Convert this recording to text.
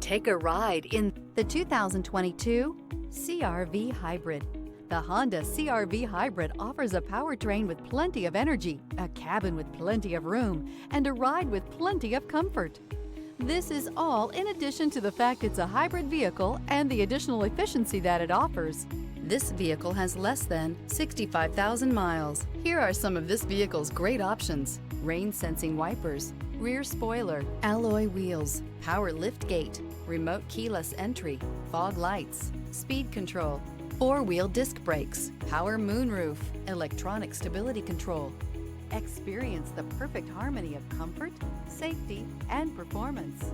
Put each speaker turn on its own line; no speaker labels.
Take a ride in the 2022 CR-V Hybrid. The Honda CR-V Hybrid offers a powertrain with plenty of energy, a cabin with plenty of room, and a ride with plenty of comfort. This is all in addition to the fact it's a hybrid vehicle and the additional efficiency that it offers. This vehicle has less than 65,000 miles. Here are some of this vehicle's great options: rain-sensing wipers, rear spoiler, alloy wheels, power liftgate, remote keyless entry, fog lights, speed control, four-wheel disc brakes, power moonroof, electronic stability control. Experience the perfect harmony of comfort, safety, and performance.